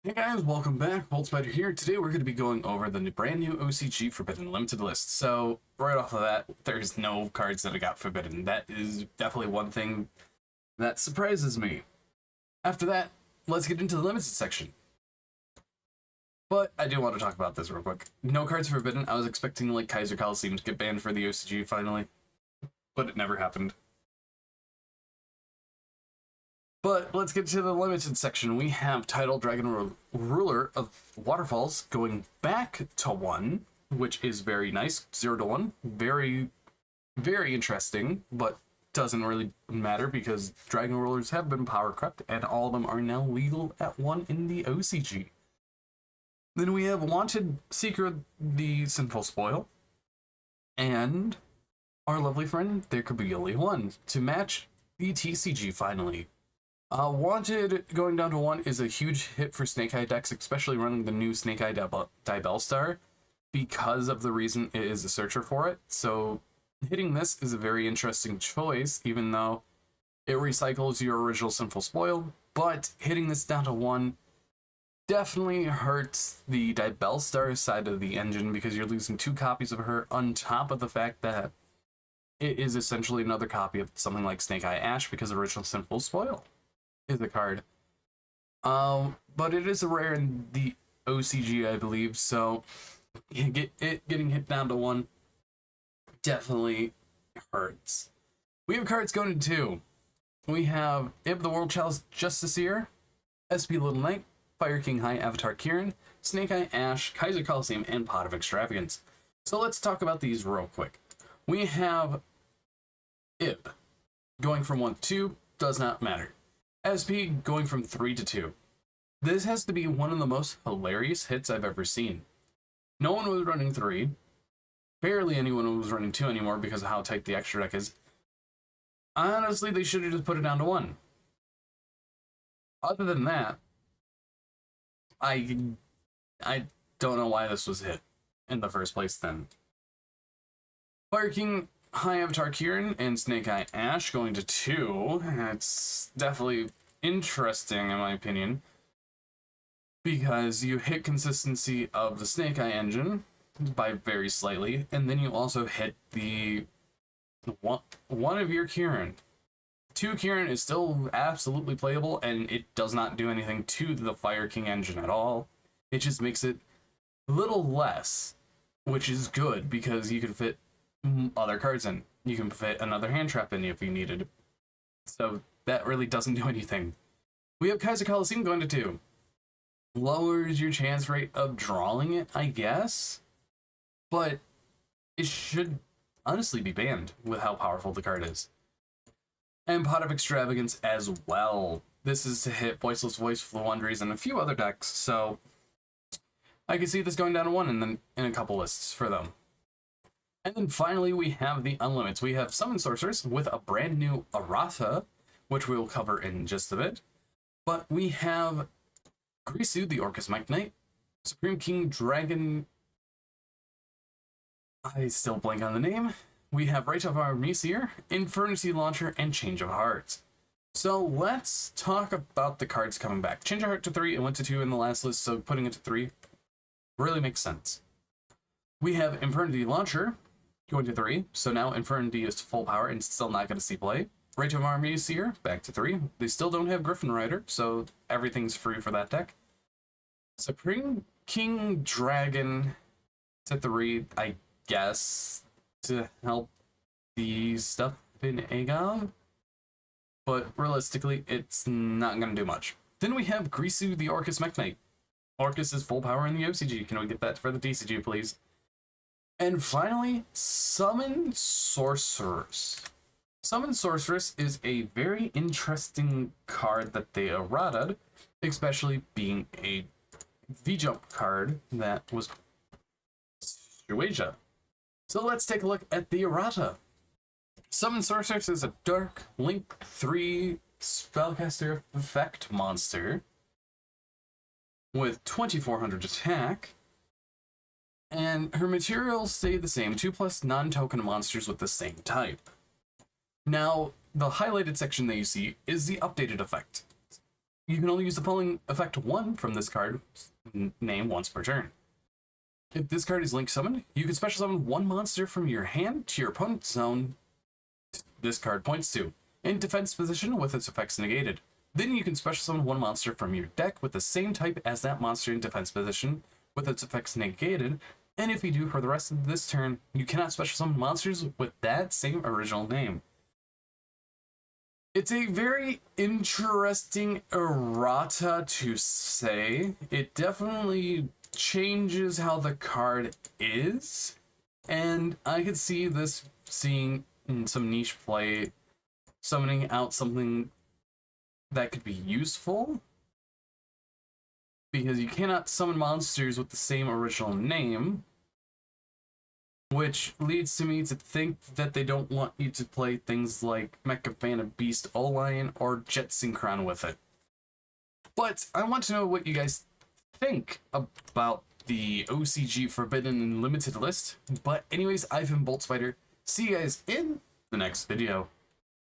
Hey guys, welcome back. Bolt Spider here. Today we're going to be going over the brand new OCG Forbidden Limited list. So right off of that, there's no cards that I got forbidden. That is definitely one thing that surprises me. After that, let's get into the limited section. But I do want to talk about this real quick. No cards forbidden. I was expecting like Kaiser Coliseum to get banned for the OCG finally, but it never happened. But let's get to the limited section. We have Tidal Dragon Ruler of Waterfalls going back to 1, which is very nice. 0 to 1. Very, very interesting, but doesn't really matter because Dragon Rulers have been power crept, and all of them are now legal at 1 in the OCG. Then we have Wanted Seeker the Sinful Spoil, and our lovely friend, There Could Be Only One, to match the TCG finally. Wanted going down to 1 is a huge hit for Snake Eye decks, especially running the new Snake Eye Dibelstar, because of the reason it is a searcher for it. So hitting this is a very interesting choice, even though it recycles your original Sinful Spoil, but hitting this down to 1 definitely hurts the Dibelstar side of the engine because you're losing 2 copies of her on top of the fact that it is essentially another copy of something like Snake Eye Ash because original Sinful Spoil is a card. But it is a rare in the OCG, I believe, so getting hit down to 1 definitely hurts. We have cards going to 2. We have Ib the World Chalice Justiciar, SP Little Knight, Fire King High Avatar Kieran, Snake Eye Ash, Kaiser Coliseum, and Pot of Extravagance. So let's talk about these real quick. We have Ib going from 1 to 2, does not matter. SP going from 3 to 2. This has to be one of the most hilarious hits I've ever seen. No one was running 3. Barely anyone was running 2 anymore because of how tight the extra deck is. Honestly, they should have just put it down to 1. Other than that, I don't know why this was hit in the first place then. Fire King High Avatar Kieran and Snake Eye Ash going to 2. It's definitely interesting in my opinion, because you hit consistency of the Snake Eye engine by very slightly, and then you also hit the one of your Kieran. 2 Kieran is still absolutely playable, and it does not do anything to the Fire King engine at all. It just makes it a little less, which is good because you can fit other cards in. You can fit another hand trap in if you needed. So that really doesn't do anything. We have Kaiser Coliseum going to 2. Lowers your chance rate of drawing it, I guess. But it should honestly be banned with how powerful the card is. And Pot of Extravagance as well. This is to hit Voiceless Voice, Floowandereeze, and a few other decks. So I can see this going down to 1 and then in a couple lists for them. And then finally, we have the Unlimits. We have Summon Sorceress with a brand new Errata, which we'll cover in just a bit. But we have Grisu, the Orcus Mike Knight, Supreme King Dragon. I still blank on the name. We have Right of Our Messier, Infernity Launcher, and Change of Heart. So let's talk about the cards coming back. Change of Heart to 3, it went to 2 in the last list, so putting it to 3 really makes sense. We have Infernity Launcher going to 3, so now Infernity is full power and still not going to see play. Right of Our Messier back to 3. They still don't have Griffin Rider, so everything's free for that deck. Supreme King Dragon to 3, I guess, to help the stuff in Agov, but realistically, it's not going to do much. Then we have Grisu, the Orcus Mech Knight. Orcus is full power in the OCG. Can we get that for the DCG, please? And finally, Summon Sorceress. Summon Sorceress is a very interesting card that they errataed, especially being a V-Jump card that was Shueisha. So let's take a look at the errata. Summon Sorceress is a Dark Link 3 Spellcaster Effect monster with 2400 attack. And her materials stay the same, 2+ non-token monsters with the same type. Now, the highlighted section that you see is the updated effect. you can only use the following effect 1 from this card name once per turn. If this card is link summoned, you can special summon 1 monster from your hand to your opponent's zone this card points to, in defense position with its effects negated. Then you can special summon 1 monster from your deck with the same type as that monster in defense position with its effects negated, and if you do for the rest of this turn, you cannot special summon monsters with that same original name. It's a very interesting errata to say. It definitely changes how the card is, and I could see this seeing in some niche play, summoning out something that could be useful, because you cannot summon monsters with the same original name, which leads to me to think that they don't want you to play things like Mecha Fan of Beast O-Lion or Jet Synchron with it. But I want to know what you guys think about the OCG Forbidden and Limited list. But anyways, I've been Bolt Spider. See you guys in the next video.